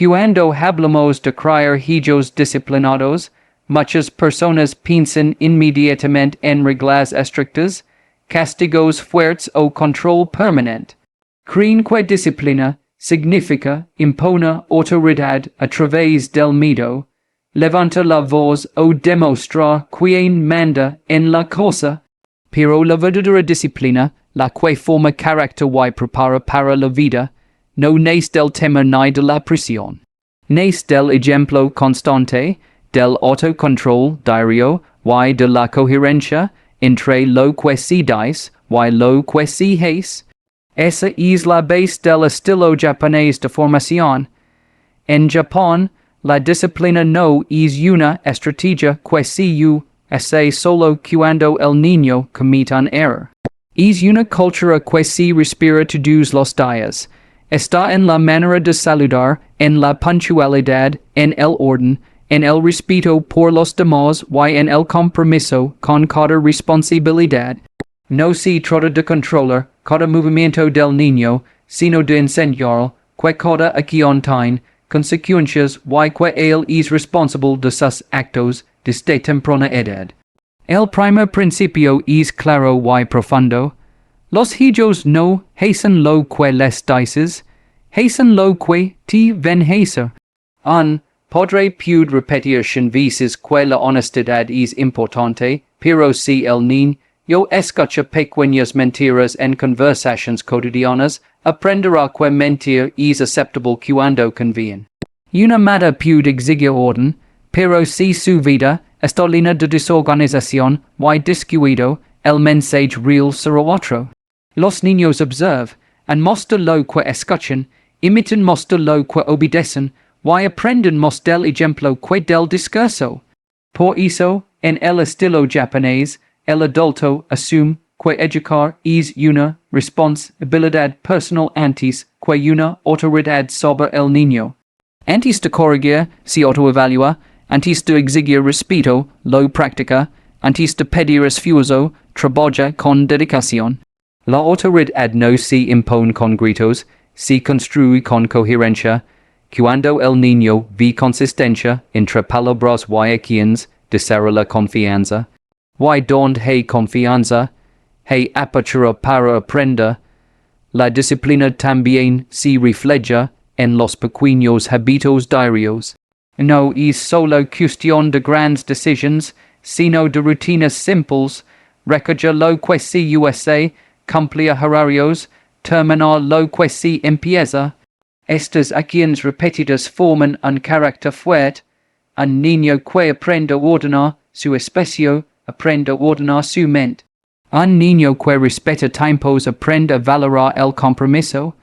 Cuando hablamos de crear hijos disciplinados, muchas personas piensan inmediatamente en reglas estrictas, castigos fuertes o control permanente. Creen que disciplina significa imponer autoridad a través del mito, levanta la voz o demostrar quién manda en la cosa. Pero la verdadera disciplina, la que forma carácter y prepara para la vida, no nace del temor ni de la presión. Nace del ejemplo constante, del autocontrol diario y de la coherencia entre lo que se dice y lo que se hace. Esa es la base del estilo japonés de formación. En Japón, la disciplina no es una estrategia que se hace solo cuando el niño comete un error. Es una cultura que se respira todos los días. Está en la manera de saludar, en la puntualidad, en el orden, en el respeto por los demás y en el compromiso con cada responsabilidad. No se trata de controlar cada movimiento del niño, sino de enseñar que cada acción tiene consecuencias y que él es responsable de sus actos desde temprana edad. El primer principio es claro y profundo. Los hijos no hacen lo que les dices, hacen lo que te ven hacer. Un padre puede repetir 100 veces que la honestidad es importante, pero si el niño escucha pequeñas mentiras en conversaciones cotidianas, aprenderá que mentir es aceptable cuando conviene. Una madre puede exigir orden, pero si su vida está llena de desorganización y descuido, el mensaje real será otro. Los niños observan, and muestran lo que escuchan, imitan muestran lo que obedecen, y aprenden más del ejemplo que del discurso. Por eso, en el estilo japonés, el adulto asume que educar es una responsabilidad personal antes que una autoridad sobre el niño. Antes de corregir, se autoevalúa, antes de exigir respeto, lo practica, antes de pedir esfuerzo, trabaja con dedicación. La autoridad no se impone con gritos, se construye con coherencia. Cuando el niño ve consistencia entre palabras y acciones, desarrolla confianza. Y donde hay confianza, hay apertura para aprender. La disciplina también se refleja en los pequeños hábitos diarios. No es solo cuestión de grandes decisiones, sino de rutinas simples, recoger lo que se hace, cumplir horarios, terminar lo que se empieza. Estas acciones repetidas forman un carácter fuerte. Un niño que aprende a ordenar su espacio, aprende a ordenar su mente. Un niño que respeta tiempos aprende a valorar el compromiso.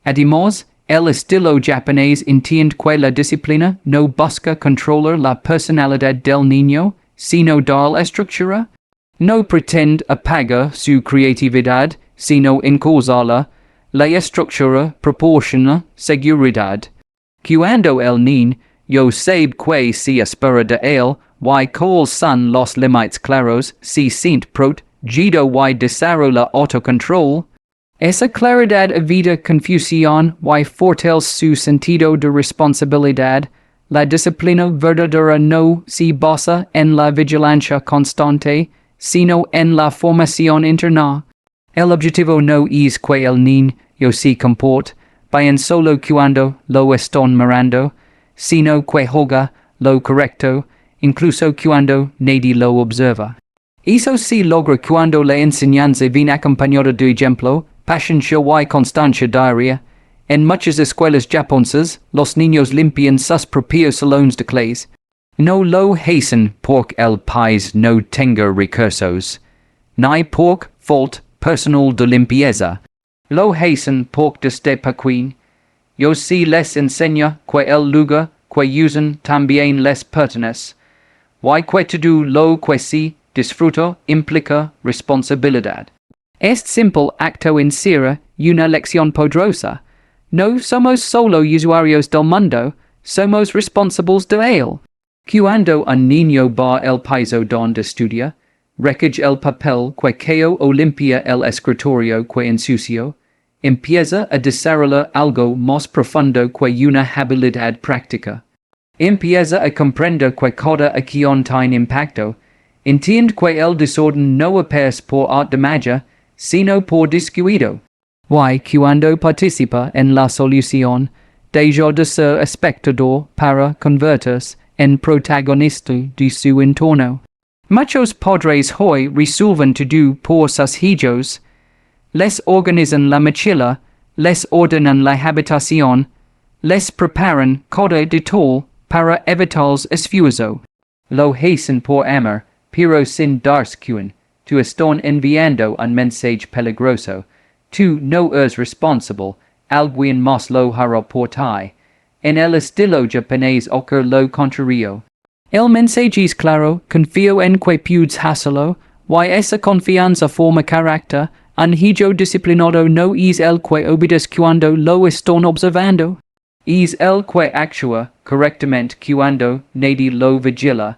Además, el estilo japonés entiende que la disciplina no busca controlar la personalidad del niño, sino dar estructura. No pretende apagar su creatividad, sino encauzarla. La estructura proporciona seguridad. Cuando el niño sabe que se espera de él, y cuáles son los límites claros, se siente protegido y desarrolla autocontrol. Esa claridad evita confusión y fortalece su sentido de responsabilidad. La disciplina verdadera no se basa en la vigilancia constante, sino en la formación interna. El objetivo no es que el niño se comporte bien solo cuando lo están mirando, sino que juega lo correcto, incluso cuando nadie lo observa. Eso se logra cuando la enseñanza viene acompañada de ejemplo, paciencia y constancia diaria. En muchas escuelas japonesas, los niños limpian sus propios salones de clase. No lo hacen porque el país no tenga recursos, ni porque falta personal de limpieza. Lo hacen porque desde pequeño se les enseña que el lugar que usan también les pertenece, y que todo lo que se disfruta implica responsabilidad. Este simple acto encierra una lección poderosa. No somos solo usuarios del mundo, somos responsables de él. Cuando un niño va al piso donde estudia, recoge el papel que cayó o limpia el escritorio que ensució, empieza a desarrollar algo más profundo que una habilidad práctica. Empieza a comprender que cada acción tiene impacto. Entiende que el desorden no opera por arte de magia, sino por descuido. Y cuando participa en la solución, deja de ser espectador para convertirse en protagonista de su entorno. Muchos padres hoy resuelven todo por sus hijos. Les organizan la mochila, les ordenan la habitación, les preparan cada detalle para evitar esfuerzo. Lo hacen por amor, pero sin darse cuenta. Tu están enviando un mensaje peligroso. Tu no eres responsable, alguien más lo hará por ti. En el estilo japonés ocurre lo contrario. El mensaje es claro, confío en que puedes hacerlo, y esa confianza forma carácter. Un hijo disciplinado no es el que obedece cuando lo están observando. Es el que actúa correctamente cuando nadie lo vigila.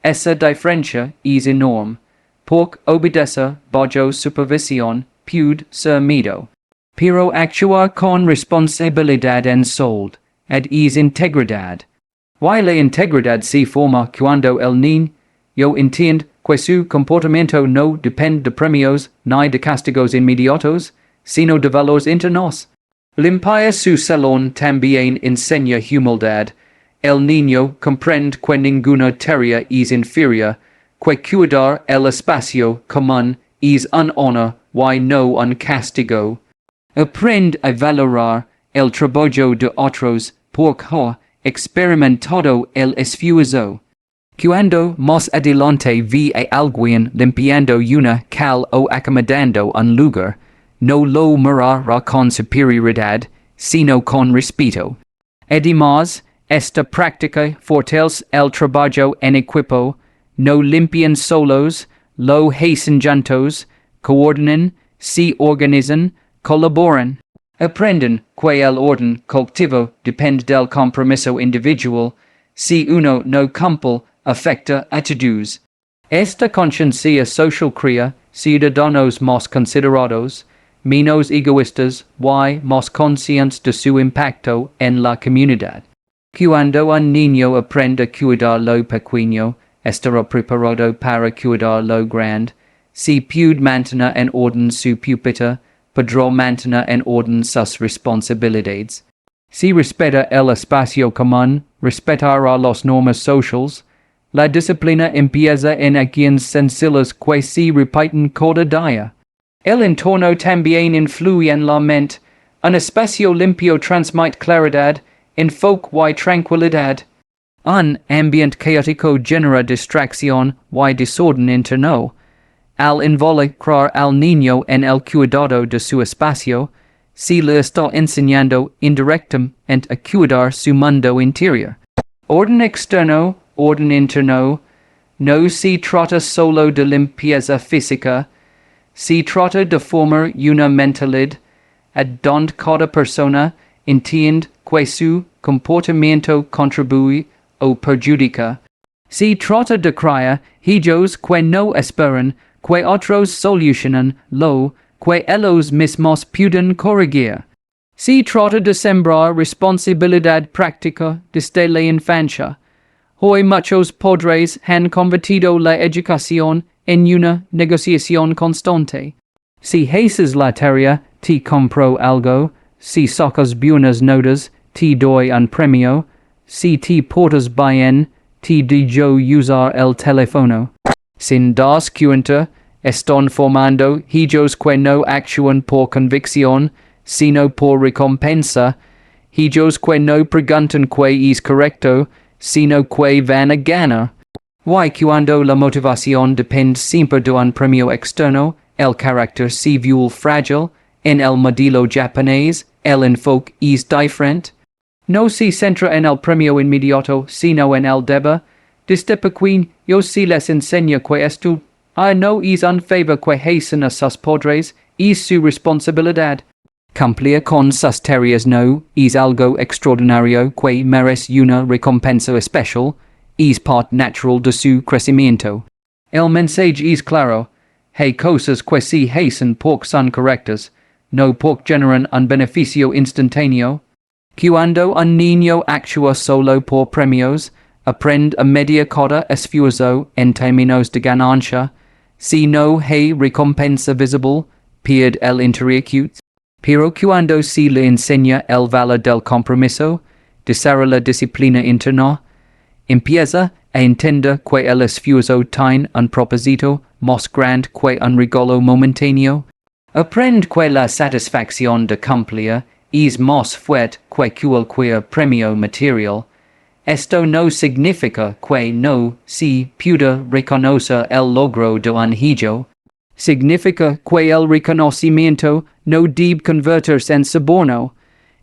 Esa diferencia es enorme. Porque obedecer bajo supervisión puede ser mito. Pero actuar con responsabilidad en sold, es integridad. Y la integridad se forma cuando el niño entiende que su comportamiento no depende de premios ni de castigos inmediatos, sino de valores internos. Limpiar su salón también enseña humildad. El niño comprende que ninguna tarea es inferior, que cuidar el espacio común es un honor y no un castigo. Aprende a valorar el trabajo de otros porque ha experimentado el esfuerzo. Cuando más adelante ve a alguien limpiando una cal o acomodando un lugar, no lo mirará con superioridad, sino con respeto. Además, esta práctica fortalece el trabajo en equipo, no limpian solos, lo hacen juntos, coordinan, se organizan, colaboran. Aprenden que el orden colectivo depende del compromiso individual, si uno no cumple, afecta a todos. Esta conciencia social crea ciudadanos más considerados, menos egoístas y más conscientes de su impacto en la comunidad. Cuando un niño aprende a cuidar lo pequeño, estará preparado para cuidar lo grande. Si puede mantener en orden su pupitre, podrá mantener en orden sus responsabilidades. Si respeta el espacio común, respetará las normas sociales. La disciplina empieza en acciones sencillas que se repiten cada día. El entorno también influye en la mente. Un espacio limpio transmite claridad, enfoque y tranquilidad. Un ambiente caótico genera distracción y desorden interno. Al involucrar al niño en el cuidado de su espacio, se le está enseñando indirectamente a cuidar su mundo interior. Orden externo, orden interno, no se trata solo de limpieza física, se trata de formar una mentalidad donde cada persona entiende que su comportamiento contribuye o perjudica. Se trata de crear hijos que no esperan que otros solucionen lo que ellos mismos pueden corregir. Se trata de sembrar responsabilidad práctica desde la infancia. Hoy muchos padres han convertido la educación en una negociación constante. Si haces la tarea, te compro algo. Si sacas buenas notas, te doy un premio. Si te portas bien, te dejo usar el teléfono. Sin das cuenta, están formando hijos que no actúan por convicción, sino por recompensa, hijos que no preguntan que es correcto, sino que van a ganar. Y cuando la motivación depende siempre de un premio externo, el carácter se vuelve frágil. En el modelo japonés, el enfoque es diferente. No se centra en el premio inmediato, sino en el deber. Desde pequeño, yo se les enseña que esto no es un favor que hacen a sus padres, es su responsabilidad. Cumplir con sus tareas no es algo extraordinario que merece una recompensa especial, es parte natural de su crecimiento. El mensaje es claro, hay cosas que se hacen porque son correctas, no por generan un beneficio instantáneo. Cuando un niño actúa solo por premios, aprende a media cada esfuerzo en términos de ganancia. Si no hay recompensa visible, pierde el interés. Pero cuando se le enseña el valor del compromiso, desarrolla la disciplina interna, empieza a entender que el esfuerzo tiene un propósito más grande que un regalo momentáneo. Aprende que la satisfacción de cumplir es más fuerte que cualquier premio material. Esto no significa que no se pueda reconocer el logro de un hijo. Significa que el reconocimiento no debe convertirse en soborno.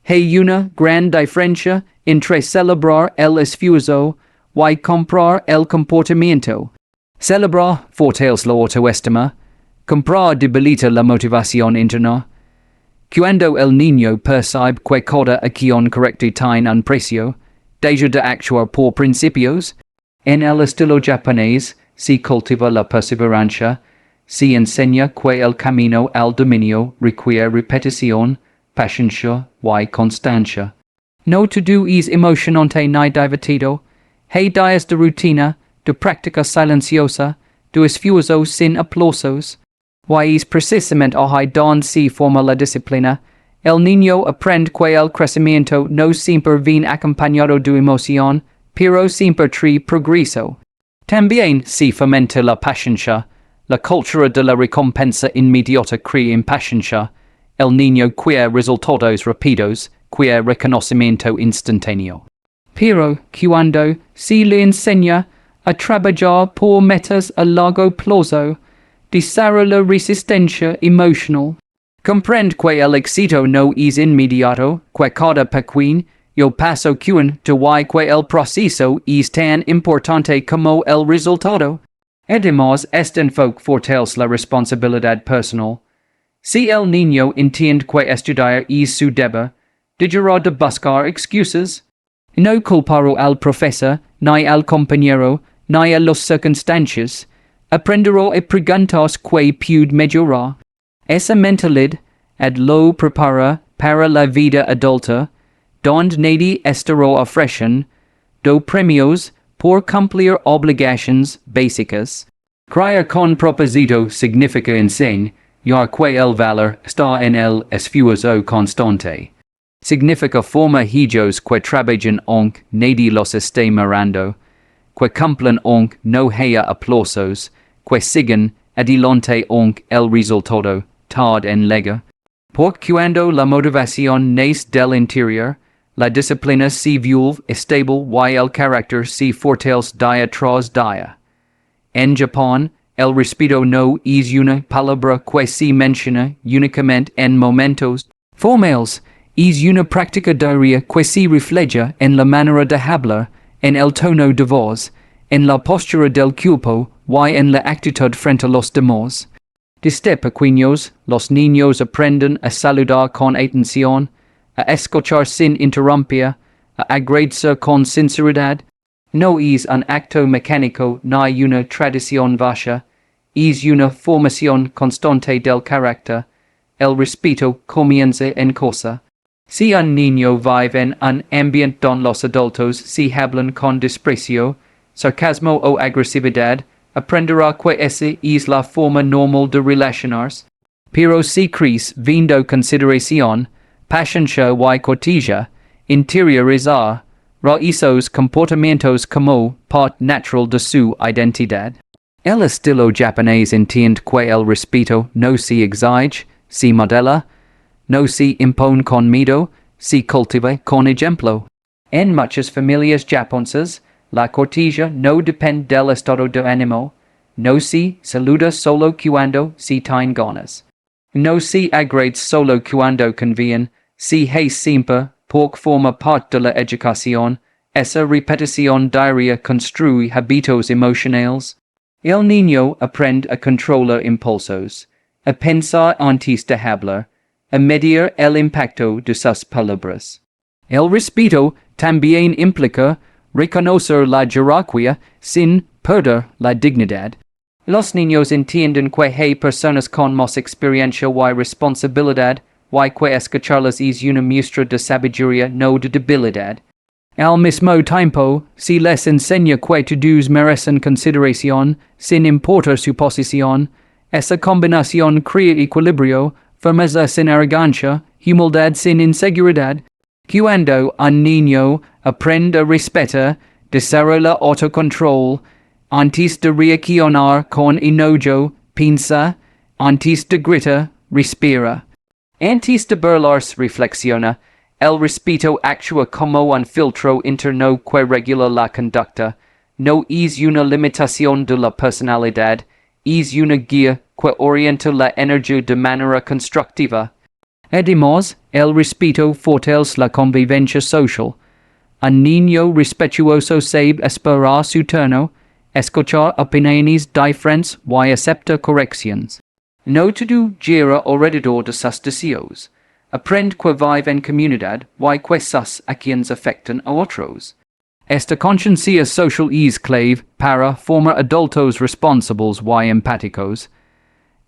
Hay una gran diferencia entre celebrar el esfuerzo y comprar el comportamiento. Celebrar fortalece la autoestima. Comprar debilita la motivación interna. Cuando el niño percibe que cada acción correcta tiene un precio, deja de actuar por principios. En el estilo japonés se cultiva la perseverancia, se enseña que el camino al dominio requiere repetición, paciencia y constancia. No todo es emocionante ni divertido. Hay días de rutina, de práctica silenciosa, de esfuerzo sin aplausos. Y es precisamente ahí donde se forma la disciplina. El niño aprende que el crecimiento no siempre viene acompañado de emoción, pero siempre trae progreso. También se fomenta la paciencia. La cultura de la recompensa inmediata crea impaciencia. El niño quiere resultados rápidos, quiere reconocimiento instantáneo. Pero cuando se le enseña a trabajar por metas a largo plazo, desarrolla resistencia emocional. Comprende que el éxito no es inmediato, que cada pequeño paso cuenta y que el proceso es tan importante como el resultado. Además, este enfoque fortalece la responsabilidad personal. Si el niño entiende que estudiar es su deber, dejará de buscar excusas. No culpará al profesor, ni al compañero, ni a las circunstancias. Aprenderá a preguntarse que puede mejorar. Esa mentalidad lo prepara para la vida adulta, donde nadie estará ofreciendo premios por cumplir obligaciones básicas. Criar con propósito significa enseñar que el valor está en el esfuerzo constante. Significa formar hijos que trabajan aunque nadie los esté mirando, que cumplen aunque no haya aplausos, que sigan adelante aunque el resultado tarde en llegar. Porque cuando la motivación nace del interior, la disciplina se vuelve estable y el carácter se fortalece día tras día. En Japón, el respeto no es una palabra que se menciona únicamente en momentos formales, es una práctica diaria que se refleja en la manera de hablar, en el tono de voz, en la postura del cuerpo y en la actitud frente a los demás. Desde pequeños, los niños aprenden a saludar con atención, a escuchar sin interrumpir, a agradecer con sinceridad. No es un acto mecánico ni una tradición vacía, es una formación constante del carácter. El respeto comienza en casa. Si un niño vive en un ambiente donde los adultos se hablan con desprecio, sarcasmo o agresividad, aprenderá que esa es la forma normal de relacionarse. Pero si crece viendo consideración, paciencia y cortesía, interiorizar esos comportamientos como parte natural de su identidad. El estilo japonés entiende que el respeto no se exige, se modela, no se impone con mito, se cultiva con ejemplo. En muchas familias japonesas, la cortesía no depende del estado de ánimo, no se saluda solo cuando se tiene ganas. No se agradece solo cuando conviene, se hace siempre, porque forma parte de la educación. Esa repetición diaria construye hábitos emocionales. El niño aprende a controlar impulsos, a pensar antes de hablar, a medir el impacto de sus palabras. El respeto también implica reconocer la jerarquía sin perder la dignidad. Los niños entienden que hay personas con más experiencia y responsabilidad y que escucharlas es una muestra de sabiduría no de debilidad. Al mismo tiempo, si les enseña que todos merecen consideración, sin importar su posición, esa combinación crea equilibrio, firmeza sin arrogancia, humildad sin inseguridad. Cuando un niño aprende a respetar, desarrolla autocontrol, antes de reaccionar con enojo, piensa, antes de gritar, respira. Antes de burlarse, reflexiona. El respeto actúa como un filtro interno que regula la conducta. No es una limitación de la personalidad, es una guía que orienta la energía de manera constructiva. Además, el respeto fortalece la convivencia social. Un niño respetuoso sabe esperar su turno, escuchar opiniones diferentes y aceptar correcciones. No todo gira alrededor de sus deseos. Aprende que vive en comunidad y que sus acciones afectan a otros. Esta conciencia social es clave para formar adultos responsables y empáticos.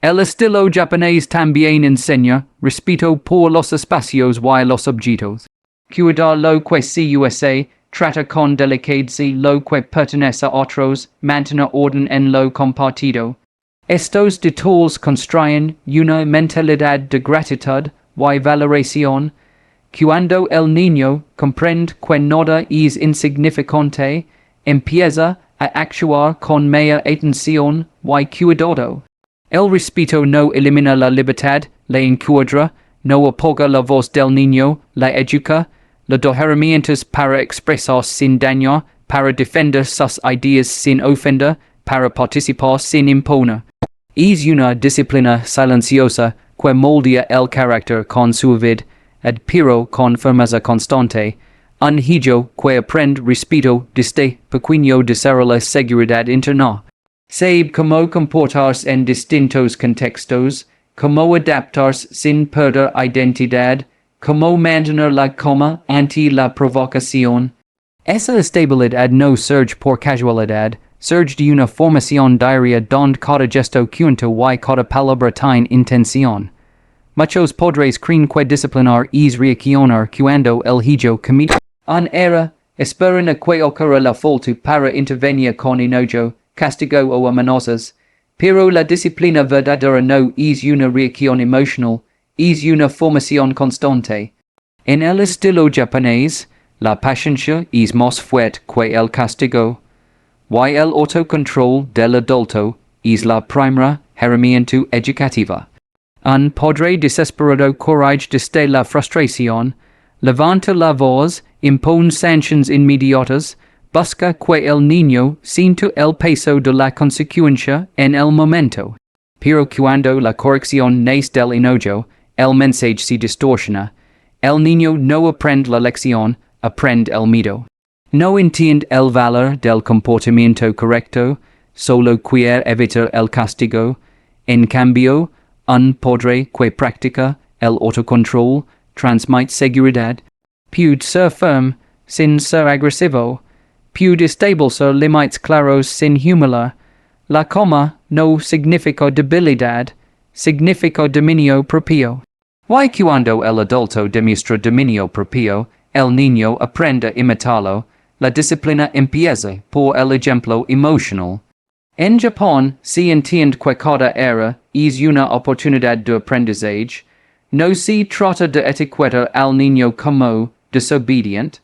El estilo japonés también enseña respeto por los espacios y los objetos. Cuidar lo que se usa, trata con delicadeza lo que pertenece a otros, mantener orden en lo compartido. Estos detalles construyen una mentalidad de gratitud y valoración. Cuando el niño comprende que nada es insignificante, empieza a actuar con mayor atención y cuidado. El respeto no elimina la libertad, la encuadra, no apaga la voz del niño, la educa, le da herramientas para expresar sin daño, para defender sus ideas sin ofender, para participar sin imponer. Es una disciplina silenciosa que moldea el carácter con suavidad, pero con firmeza constante. Un hijo que aprende respeto desde pequeño desarrolla seguridad interna. Sabe cómo comportarse en distintos contextos, cómo adaptarse sin perder identidad, cómo mantener la calma ante la provocación. Esa estabilidad no surge por casualidad, surge de una formación diaria donde cada gesto cuenta y cada palabra tiene intención. Muchos padres creen que disciplinar es reaccionar cuando el hijo comete un error, esperan a que ocurra la falta para intervenir con enojo, castigo o amenazas, pero la disciplina verdadera no es una reacción emocional, es una formación constante. En el estilo japonés, la paciencia es más fuerte que el castigo, y el autocontrol del adulto es la primera herramienta educativa. Un padre desesperado courage desde la frustración, levanta la voz, impone sanciones inmediatas, busca que el niño sienta el peso de la consecuencia en el momento. Pero cuando la corrección nace del enojo, el mensaje se distorsiona. El niño no aprende la lección, aprende el mito. No entiende el valor del comportamiento correcto, solo quiere evitar el castigo. En cambio, un padre que practica el autocontrol transmite seguridad. Puede ser firme, sin ser agresivo. Puede establecer límites claros sin humilar. La calma no significa debilidad, significa dominio propio. Y cuando el adulto demuestra dominio propio, el niño aprende a imitarlo. La disciplina empieza por el ejemplo emocional. En Japón se entiende que cada era es una oportunidad de aprendizaje. No se trata de etiquetar al niño como desobediente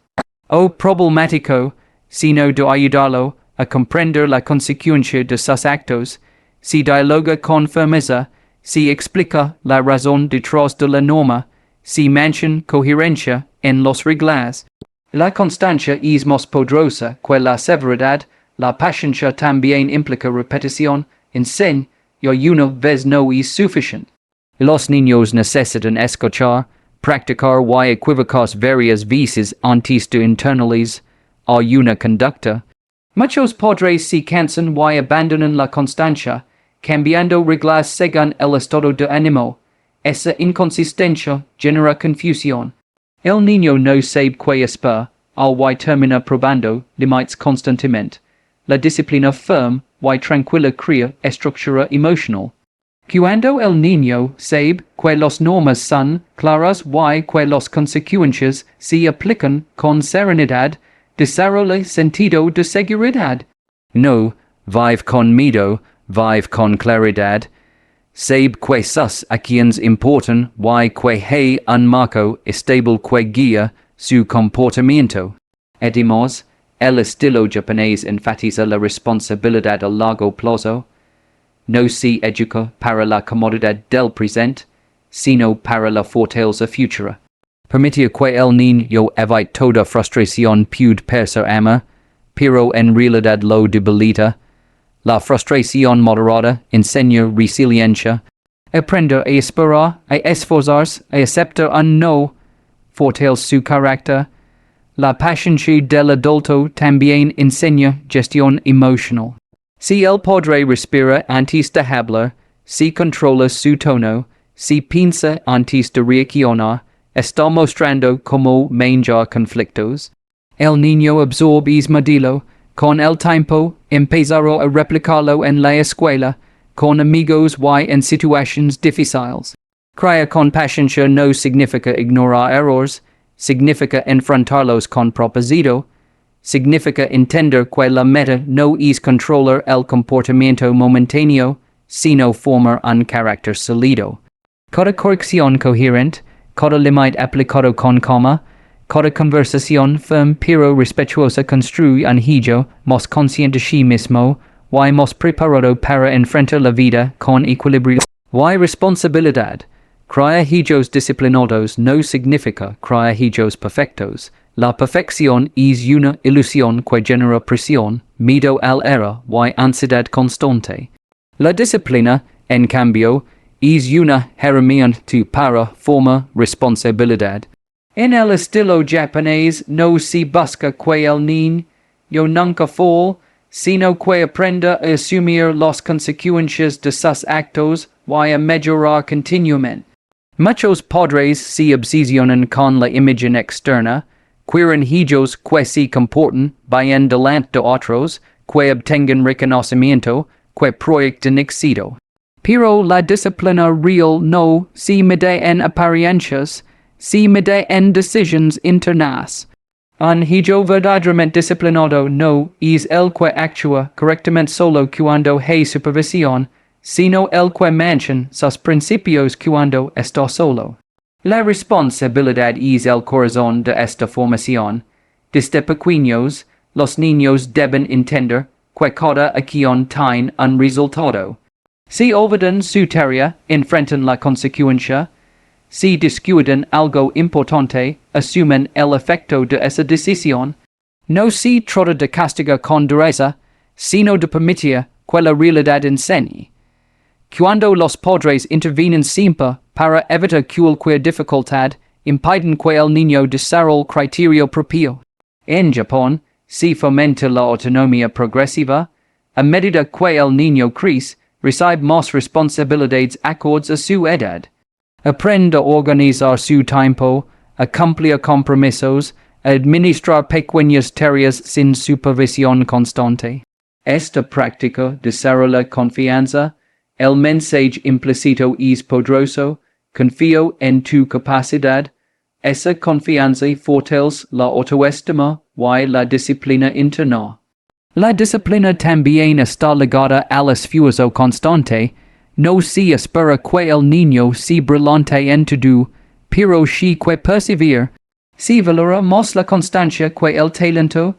o problemático, sino de ayudarlo a comprender la consecuencia de sus actos. Se dialoga con firmeza, se explica la razón detrás de la norma, se mantiene coherencia en las reglas. La constancia es más poderosa que la severidad. La paciencia también implica repetición. Enseñar una vez no es suficiente. Los niños necesitan escuchar, practicar y equivocarse varias veces antes de internalizar una conducta. Muchos padres se cansan y abandonan la constancia, cambiando reglas según el estado de ánimo. Esa inconsistencia genera confusión. El niño no sabe qué esperar, y termina probando límites constantemente. La disciplina firme y tranquila crea estructura emocional. Cuando el niño sabe que las normas son claras y que las consecuencias se aplican con serenidad, desarrolla sentido de seguridad. No, vive con miedo, vive con claridad. Sabe que sus acciones importan y que hay un marco estable que guía su comportamiento. Además, el estilo japonés enfatiza la responsabilidad a largo plazo. No se educa para la comodidad del presente, sino para la fortaleza futura. Permitir que el niño evite toda frustración puede parecer amar, pero en realidad lo debilita. La frustración moderada enseña resiliencia. Aprender a esperar, a esforzarse, a aceptar un no, fortalece su carácter. La paciencia del adulto también enseña gestión emocional. Si el padre respira antes de hablar, si controla su tono, si piensa antes de reaccionar, está mostrando cómo manejar conflictos. El niño absorbe ese modelo. Con el tiempo, empezará a replicarlo en la escuela, con amigos y en situaciones difíciles. Criar con paciencia no significa ignorar errores, significa enfrentarlos con propósito, significa entender que la meta no es controlar el comportamiento momentáneo, sino formar un carácter sólido. Cada corrección coherente, cada límite aplicado con calma, cada conversación firme pero respetuosa construye un hijo más consciente de sí mismo y más preparado para enfrentar la vida con equilibrio y responsabilidad. Criar hijos disciplinados no significa criar hijos perfectos. La perfección es una ilusión que genera presión, miedo al error y ansiedad constante. La disciplina, en cambio, es una herramienta para formar responsabilidad. En el estilo japonés no se busca que el niño nunca fall, sino que aprenda a asumir las consecuencias de sus actos y a mejorar continuamente. Muchos padres se obsesionan con la imagen externa, quieren hijos que se comporten bien delante de otros, que obtengan reconocimiento, que proyecten éxito. Pero la disciplina real no se mide en apariencias, se mide en decisiones internas. Un hijo verdaderamente disciplinado no es el que actúa correctamente solo cuando hay supervisión, sino el que mantiene sus principios cuando está solo. La responsabilidad es el corazón de esta formación. Desde pequeños, los niños deben entender que cada acción tiene un resultado. Si olvidan su tarea, enfrentan la consecuencia. Si descuidan algo importante, asumen el efecto de esa decisión. No se trata de castigar con dureza, sino de permitir que la realidad enseñe. Cuando los padres intervienen siempre para evitar cualquier dificultad, impiden que el niño desarrolle criterio propio. En Japón, se fomenta la autonomía progresiva. A medida que el niño crece, recibe más responsabilidades acordes a su edad. Aprende a organizar su tiempo, a cumplir compromisos, a administrar pequeñas tareas sin supervisión constante. Esta práctica desarrolla confianza. El mensaje implícito es poderoso. Confío en tu capacidad. Esa confianza fortalece la autoestima y la disciplina interna. La disciplina también está ligada al esfuerzo constante. No se espera que el niño se brillante en todo, pero sí que persevere. Se valora más la constancia que el talento.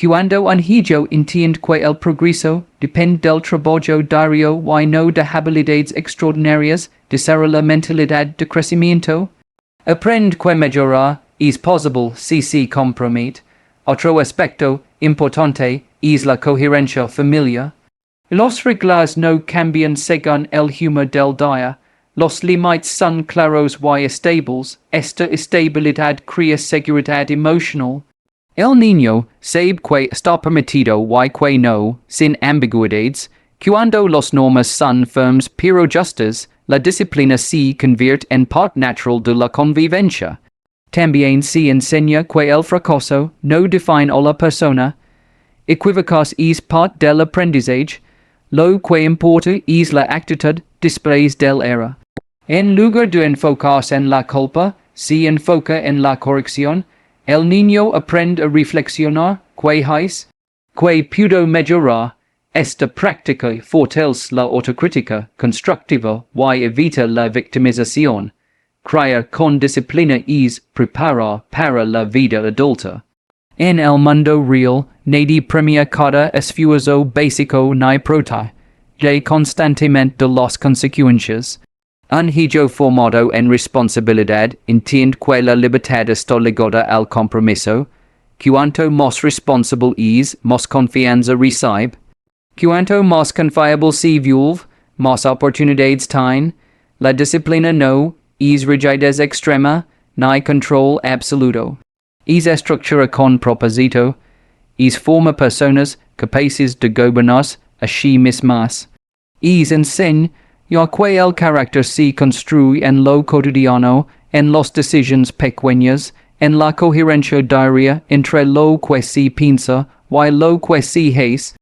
Cuando un hijo entiende que el progreso depende del trabajo diario y no de habilidades extraordinarias, desarrolla la mentalidad de crecimiento. Aprende que mejorar es posible si se compromete. Otro aspecto importante es la coherencia familiar. Los reglas no cambian según el humor del día. Los límites son claros y estables. Esta estabilidad crea seguridad emocional. El niño sabe que está permitido y que no, sin ambigüedades. Cuando las normas son firmes pero justas, la disciplina se convierte en parte natural de la convivencia. También se enseña que el fracaso no define a la persona. Equivocarse es parte del aprendizaje. lo que importa es la actitud después del error. En lugar de enfocarse en la culpa, se enfoca en la corrección. El niño aprende a reflexionar, que pudo mejorar. Esta práctica fortalece la autocrítica constructiva y evita la victimización. Criar con disciplina es preparar para la vida adulta. En el mundo real, nadie premia cada esfuerzo básico ni prota, de constantemente de las consecuencias. Un hijo formado en responsabilidad entiende que la libertad está ligada al compromiso. Cuanto más responsable es, más confianza recibe. Cuanto más confiable se vuelve, más oportunidades tiene. La disciplina no es rigidez extrema, ni control absoluto. Es estructura con propósito. Es forma personas capaces de gobernarse a sí mismas. Es enseña que el carácter se construye en lo cotidiano, en las decisiones pequeñas, en la coherencia diaria entre lo que se piensa y lo que se hace.